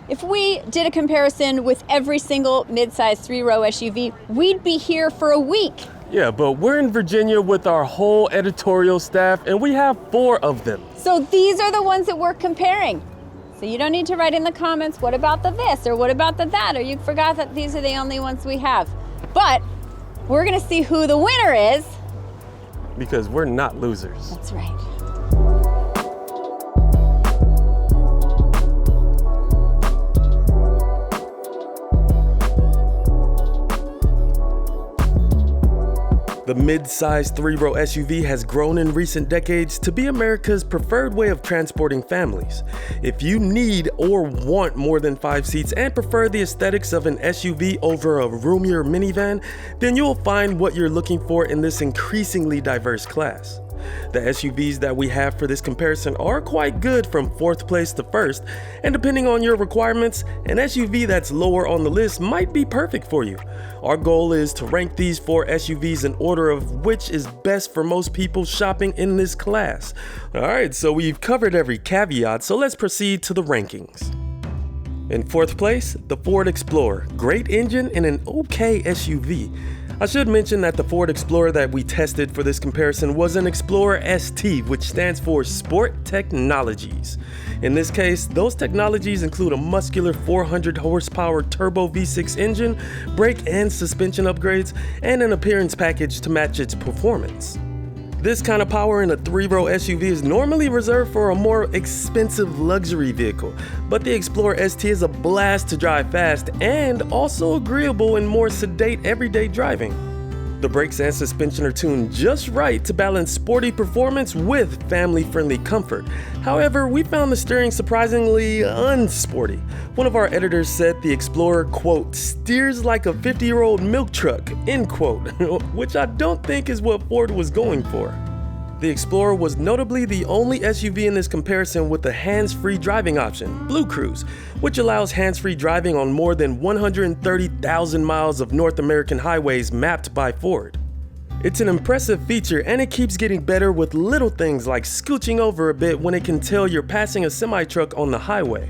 If we did a comparison with every single mid-size three-row SUV, we'd be here for a week. Yeah, but we're in Virginia with our whole editorial staff, and we have 4 of them. So these are the ones that we're comparing. So you don't need to write in the comments, what about the this, or what about the that, or you forgot that these are the only ones we have. But we're gonna see who the winner is. Because we're not losers. That's right. The mid-size 3-row SUV has grown in recent decades to be America's preferred way of transporting families. If you need or want more than 5 seats and prefer the aesthetics of an SUV over a roomier minivan, then you'll find what you're looking for in this increasingly diverse class. The SUVs that we have for this comparison are quite good from 4th place to 1st, and depending on your requirements, an SUV that's lower on the list might be perfect for you. Our goal is to rank these 4 SUVs in order of which is best for most people shopping in this class. Alright, so we've covered every caveat, so let's proceed to the rankings. In 4th place, the Ford Explorer. Great engine and an okay SUV. I should mention that the Ford Explorer that we tested for this comparison was an Explorer ST, which stands for Sport Technologies. In this case, those technologies include a muscular 400 horsepower turbo V6 engine, brake and suspension upgrades, and an appearance package to match its performance. This kind of power in a 3-row SUV is normally reserved for a more expensive luxury vehicle, but the Explorer ST is a blast to drive fast and also agreeable in more sedate everyday driving. The brakes and suspension are tuned just right to balance sporty performance with family-friendly comfort. However, we found the steering surprisingly unsporty. One of our editors said the Explorer, quote, steers like a 50-year-old milk truck, end quote, which I don't think is what Ford was going for. The Explorer was notably the only SUV in this comparison with a hands-free driving option, Blue Cruise, which allows hands-free driving on more than 130,000 miles of North American highways mapped by Ford. It's an impressive feature, and it keeps getting better with little things like scooching over a bit when it can tell you're passing a semi-truck on the highway.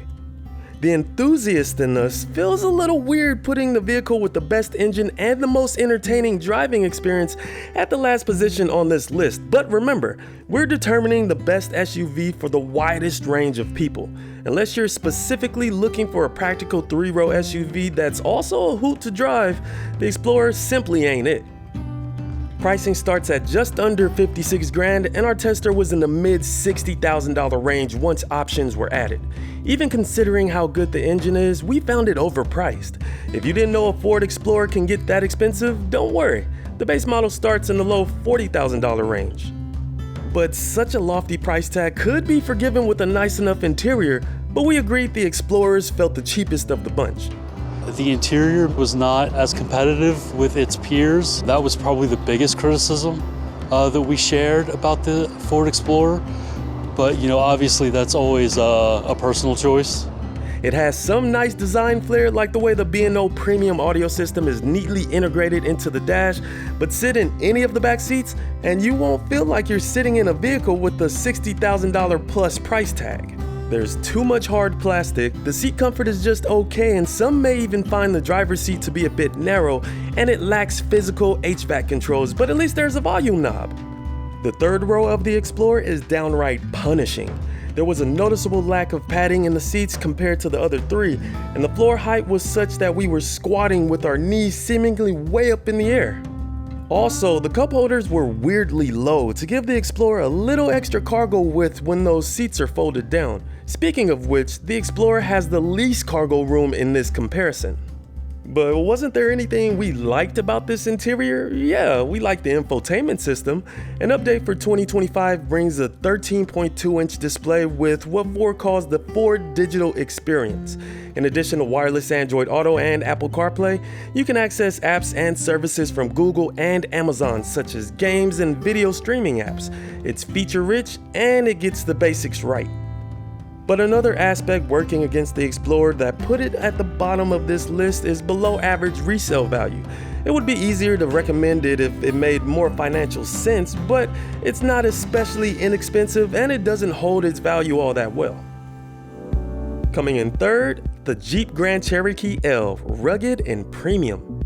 The enthusiast in us feels a little weird putting the vehicle with the best engine and the most entertaining driving experience at the last position on this list, but remember, we're determining the best SUV for the widest range of people. Unless you're specifically looking for a practical 3-row SUV that's also a hoot to drive, the Explorer simply ain't it. Pricing starts at just under $56,000, and our tester was in the mid $60,000 range once options were added. Even considering how good the engine is, we found it overpriced. If you didn't know a Ford Explorer can get that expensive, don't worry. The base model starts in the low $40,000 range. But such a lofty price tag could be forgiven with a nice enough interior, but we agreed the Explorers felt the cheapest of the bunch. The interior was not as competitive with its peers. That was probably the biggest criticism that we shared about the Ford Explorer. But, obviously that's always a personal choice. It has some nice design flair, like the way the B&O premium audio system is neatly integrated into the dash, but sit in any of the back seats and you won't feel like you're sitting in a vehicle with the $60,000 plus price tag. There's too much hard plastic, the seat comfort is just okay, and some may even find the driver's seat to be a bit narrow, and it lacks physical HVAC controls, but at least there's a volume knob. The 3rd row of the Explorer is downright punishing. There was a noticeable lack of padding in the seats compared to the other 3, and the floor height was such that we were squatting with our knees seemingly way up in the air. Also, the cup holders were weirdly low to give the Explorer a little extra cargo width when those seats are folded down. Speaking of which, the Explorer has the least cargo room in this comparison. But wasn't there anything we liked about this interior? Yeah, we liked the infotainment system. An update for 2025 brings a 13.2-inch display with what Ford calls the Ford Digital Experience. In addition to wireless Android Auto and Apple CarPlay, you can access apps and services from Google and Amazon, such as games and video streaming apps. It's feature-rich and it gets the basics right. But another aspect working against the Explorer that put it at the bottom of this list is below average resale value. It would be easier to recommend it if it made more financial sense, but it's not especially inexpensive and it doesn't hold its value all that well. Coming in third, the Jeep Grand Cherokee L, rugged and premium.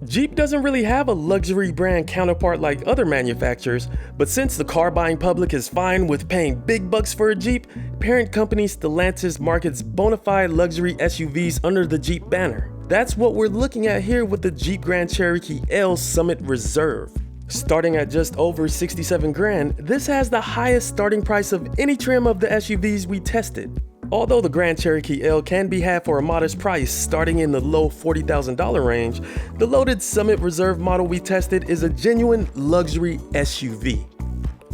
Jeep doesn't really have a luxury brand counterpart like other manufacturers, but since the car buying public is fine with paying big bucks for a Jeep, parent company Stellantis markets bona fide luxury SUVs under the Jeep banner. That's what we're looking at here with the Jeep Grand Cherokee L Summit Reserve. Starting at just over 67 grand, this has the highest starting price of any trim of the SUVs we tested. Although the Grand Cherokee L can be had for a modest price, starting in the low $40,000 range, the loaded Summit Reserve model we tested is a genuine luxury SUV.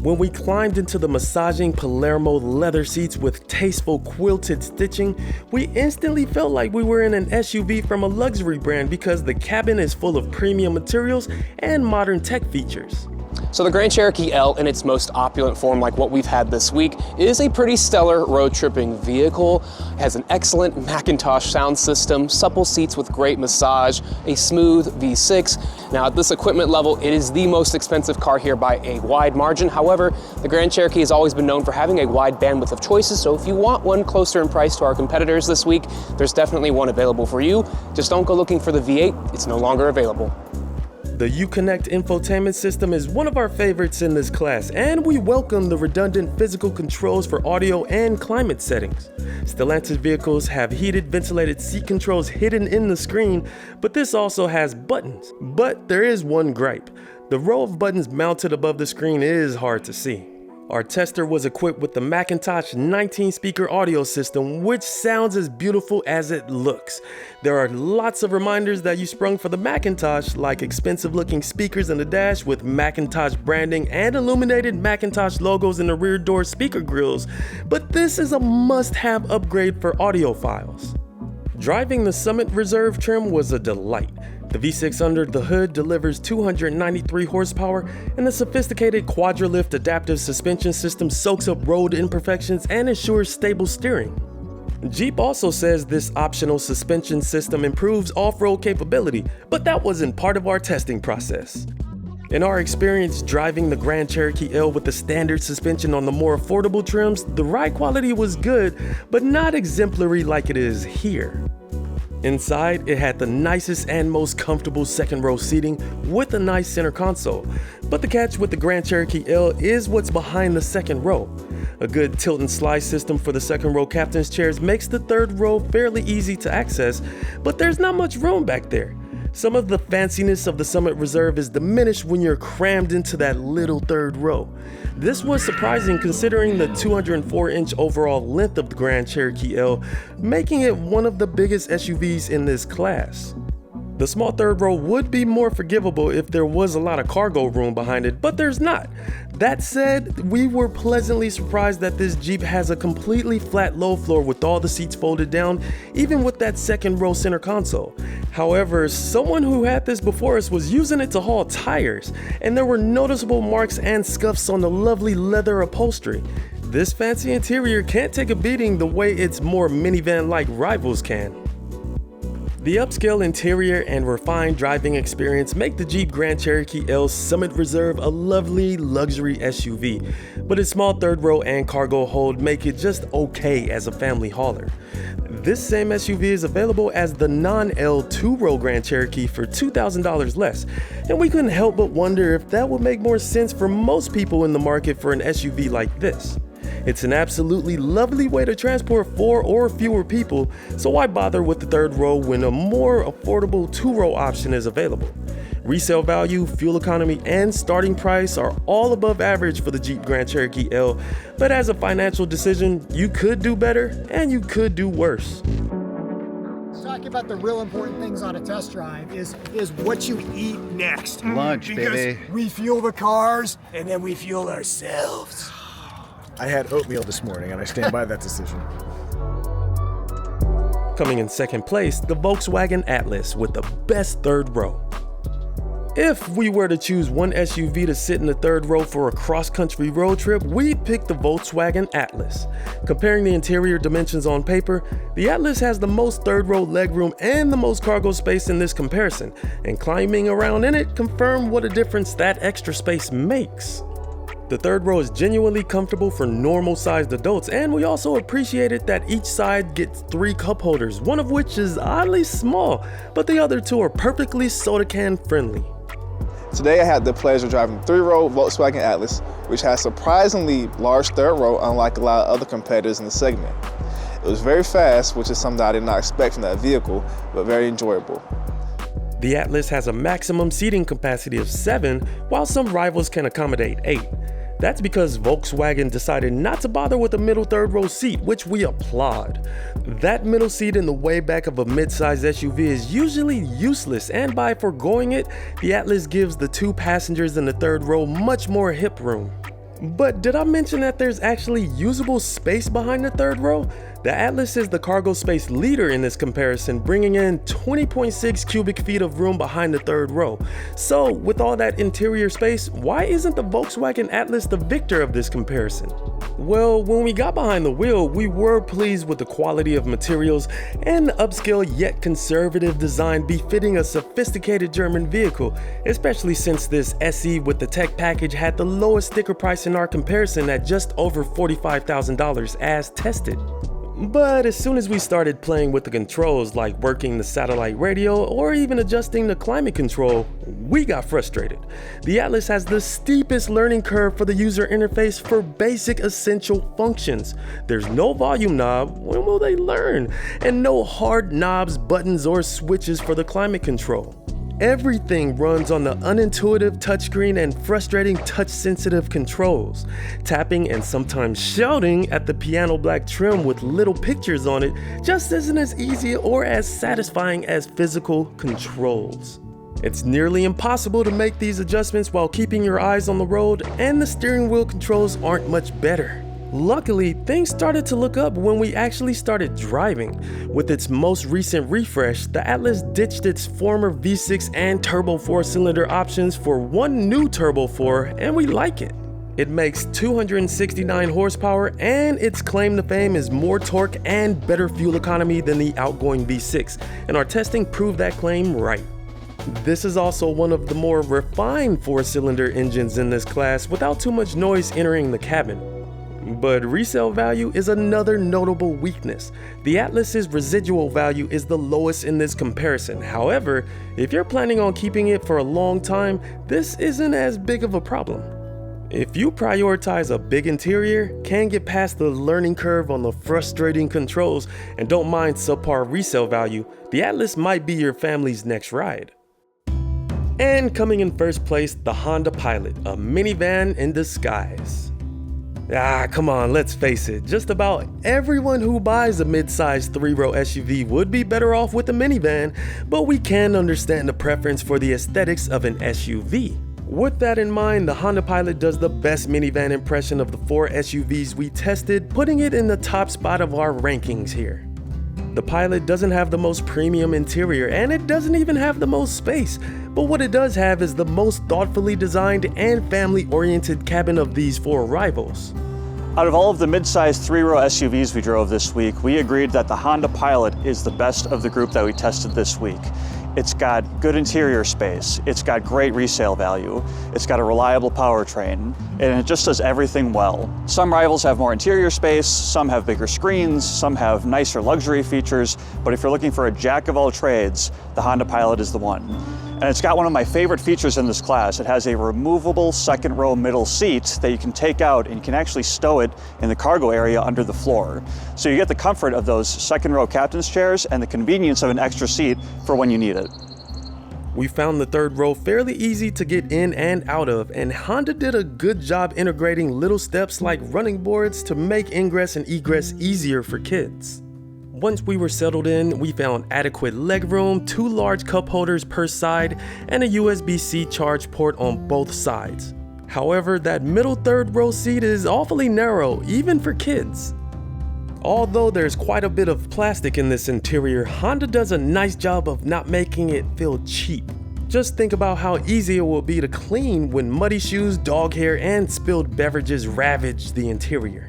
When we climbed into the massaging Palermo leather seats with tasteful quilted stitching, we instantly felt like we were in an SUV from a luxury brand because the cabin is full of premium materials and modern tech features. So the Grand Cherokee L in its most opulent form, like what we've had this week, is a pretty stellar road tripping vehicle. It has an excellent Macintosh sound system, supple seats with great massage, a smooth V6. Now at this equipment level, it is the most expensive car here by a wide margin. However, the Grand Cherokee has always been known for having a wide bandwidth of choices, so if you want one closer in price to our competitors this week, there's definitely one available for you. Just don't go looking for the V8, it's no longer available. The Uconnect infotainment system is one of our favorites in this class, and we welcome the redundant physical controls for audio and climate settings. Stellantis vehicles have heated, ventilated seat controls hidden in the screen, but this also has buttons. But there is one gripe. The row of buttons mounted above the screen is hard to see. Our tester was equipped with the Macintosh 19-speaker audio system, which sounds as beautiful as it looks. There are lots of reminders that you sprung for the Macintosh, like expensive-looking speakers in the dash with Macintosh branding and illuminated Macintosh logos in the rear door speaker grills, but this is a must-have upgrade for audiophiles. Driving the Summit Reserve trim was a delight. The V6 under the hood delivers 293 horsepower, and the sophisticated Quadralift adaptive suspension system soaks up road imperfections and ensures stable steering. Jeep also says this optional suspension system improves off-road capability, but that wasn't part of our testing process. In our experience driving the Grand Cherokee L with the standard suspension on the more affordable trims, the ride quality was good, but not exemplary like it is here. Inside, it had the nicest and most comfortable second row seating with a nice center console. But the catch with the Grand Cherokee L is what's behind the second row. A good tilt and slide system for the second row captain's chairs makes the third row fairly easy to access, but there's not much room back there. Some of the fanciness of the Summit Reserve is diminished when you're crammed into that little third row. This was surprising considering the 204-inch overall length of the Grand Cherokee L, making it one of the biggest SUVs in this class. The small third row would be more forgivable if there was a lot of cargo room behind it, but there's not. That said, we were pleasantly surprised that this Jeep has a completely flat low floor with all the seats folded down, even with that second row center console. However, someone who had this before us was using it to haul tires, and there were noticeable marks and scuffs on the lovely leather upholstery. This fancy interior can't take a beating the way its more minivan-like rivals can. The upscale interior and refined driving experience make the Jeep Grand Cherokee L Summit Reserve a lovely luxury SUV, but its small third row and cargo hold make it just okay as a family hauler. This same SUV is available as the non-L two-row Grand Cherokee for $2,000 less, and we couldn't help but wonder if that would make more sense for most people in the market for an SUV like this. It's an absolutely lovely way to transport 4 or fewer people, so why bother with the third row when a more affordable two-row option is available? Resale value, fuel economy, and starting price are all above average for the Jeep Grand Cherokee L, but as a financial decision, you could do better and you could do worse. Talking about the real important things on a test drive is what you eat next. Lunch, baby. We fuel the cars and then we fuel ourselves. I had oatmeal this morning and I stand by that decision. Coming in second place, the Volkswagen Atlas with the best third row. If we were to choose one SUV to sit in the third row for a cross-country road trip, we'd pick the Volkswagen Atlas. Comparing the interior dimensions on paper, the Atlas has the most third row legroom and the most cargo space in this comparison, and climbing around in it confirmed what a difference that extra space makes. The third row is genuinely comfortable for normal-sized adults, and we also appreciated that each side gets 3 cup holders, one of which is oddly small, but the other 2 are perfectly soda can friendly. Today I had the pleasure of driving the 3-row Volkswagen Atlas, which has surprisingly large third row unlike a lot of other competitors in the segment. It was very fast, which is something I did not expect from that vehicle, but very enjoyable. The Atlas has a maximum seating capacity of 7, while some rivals can accommodate 8. That's because Volkswagen decided not to bother with a middle third row seat, which we applaud. That middle seat in the way back of a mid-size SUV is usually useless, and by foregoing it, the Atlas gives the 2 passengers in the third row much more hip room. But did I mention that there's actually usable space behind the third row? The Atlas is the cargo space leader in this comparison, bringing in 20.6 cubic feet of room behind the third row. So with all that interior space, why isn't the Volkswagen Atlas the victor of this comparison? Well, when we got behind the wheel, we were pleased with the quality of materials and the upscale yet conservative design befitting a sophisticated German vehicle, especially since this SE with the tech package had the lowest sticker price in our comparison at just over $45,000 as tested. But as soon as we started playing with the controls like working the satellite radio or even adjusting the climate control, we got frustrated. The Atlas has the steepest learning curve for the user interface for basic essential functions. There's no volume knob, when will they learn? And no hard knobs, buttons, or switches for the climate control. Everything runs on the unintuitive touchscreen and frustrating touch-sensitive controls. Tapping and sometimes shouting at the piano black trim with little pictures on it just isn't as easy or as satisfying as physical controls. It's nearly impossible to make these adjustments while keeping your eyes on the road, and the steering wheel controls aren't much better. Luckily, things started to look up when we actually started driving. With its most recent refresh, the Atlas ditched its former V6 and turbo 4-cylinder options for one new turbo 4, and we like it. It makes 269 horsepower, and its claim to fame is more torque and better fuel economy than the outgoing V6, and our testing proved that claim right. This is also one of the more refined 4-cylinder engines in this class without too much noise entering the cabin. But resale value is another notable weakness. The Atlas's residual value is the lowest in this comparison. However, if you're planning on keeping it for a long time, this isn't as big of a problem. If you prioritize a big interior, can get past the learning curve on the frustrating controls, and don't mind subpar resale value, the Atlas might be your family's next ride. And coming in first place, the Honda Pilot, a minivan in disguise. Come on, let's face it, just about everyone who buys a mid-sized 3-row SUV would be better off with a minivan, but we can understand the preference for the aesthetics of an SUV. With that in mind, the Honda Pilot does the best minivan impression of the 4 SUVs we tested, putting it in the top spot of our rankings here. The Pilot doesn't have the most premium interior, and it doesn't even have the most space, but what it does have is the most thoughtfully designed and family-oriented cabin of these 4 rivals. Out of all of the mid-sized 3-row SUVs we drove this week, we agreed that the Honda Pilot is the best of the group that we tested this week. It's got good interior space, it's got great resale value, it's got a reliable powertrain, and it just does everything well. Some rivals have more interior space, some have bigger screens, some have nicer luxury features, but if you're looking for a jack of all trades, the Honda Pilot is the one. And it's got one of my favorite features in this class. It has a removable second row middle seat that you can take out and you can actually stow it in the cargo area under the floor. So you get the comfort of those second row captain's chairs and the convenience of an extra seat for when you need it. We found the third row fairly easy to get in and out of, and Honda did a good job integrating little steps like running boards to make ingress and egress easier for kids. Once we were settled in, we found adequate legroom, 2 large cup holders per side, and a USB-C charge port on both sides. However, that middle third row seat is awfully narrow, even for kids. Although there's quite a bit of plastic in this interior, Honda does a nice job of not making it feel cheap. Just think about how easy it will be to clean when muddy shoes, dog hair, and spilled beverages ravage the interior.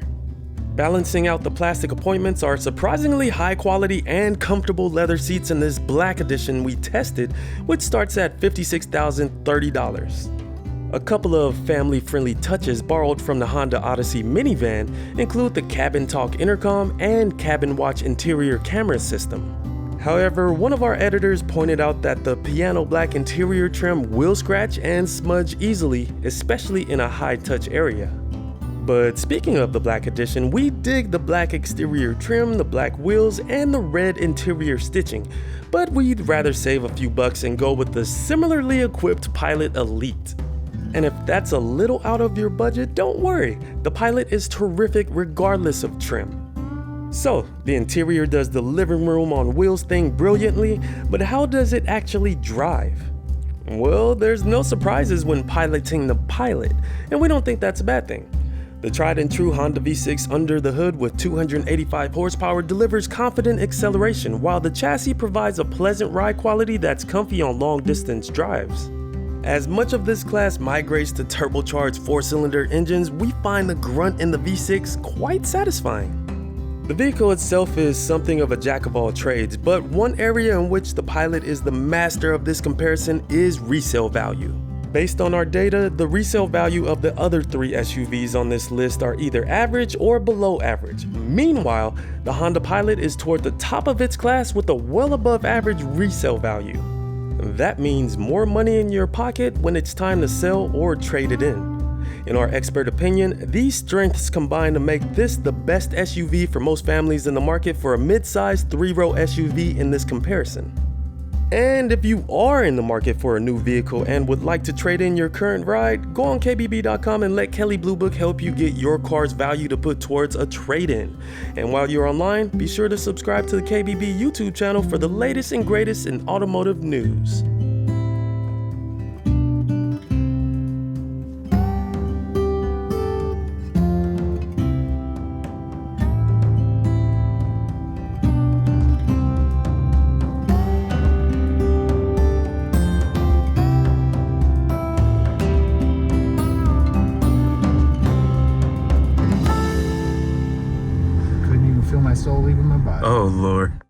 Balancing out the plastic appointments are surprisingly high quality and comfortable leather seats in this black edition we tested, which starts at $56,030. A couple of family-friendly touches borrowed from the Honda Odyssey minivan include the Cabin Talk intercom and Cabin Watch interior camera system. However, one of our editors pointed out that the piano black interior trim will scratch and smudge easily, especially in a high-touch area. But speaking of the black edition, we dig the black exterior trim, the black wheels, and the red interior stitching, but we'd rather save a few bucks and go with the similarly equipped Pilot Elite. And if that's a little out of your budget, don't worry, the Pilot is terrific regardless of trim. So, the interior does the living room on wheels thing brilliantly, but how does it actually drive? Well, there's no surprises when piloting the Pilot, and we don't think that's a bad thing. The tried and true Honda V6 under the hood with 285 horsepower delivers confident acceleration, while the chassis provides a pleasant ride quality that's comfy on long distance drives. As much of this class migrates to turbocharged 4-cylinder engines, we find the grunt in the V6 quite satisfying. The vehicle itself is something of a jack of all trades, but one area in which the Pilot is the master of this comparison is resale value. Based on our data, the resale value of the other 3 SUVs on this list are either average or below average. Meanwhile, the Honda Pilot is toward the top of its class with a well above average resale value. That means more money in your pocket when it's time to sell or trade it in. In our expert opinion, these strengths combine to make this the best SUV for most families in the market for a mid-size 3-row SUV in this comparison. And if you are in the market for a new vehicle and would like to trade in your current ride, go on kbb.com and let Kelley Blue Book help you get your car's value to put towards a trade-in. And while you're online, be sure to subscribe to the KBB YouTube channel for the latest and greatest in automotive news. Couldn't even feel my soul leaving my body. Oh, Lord.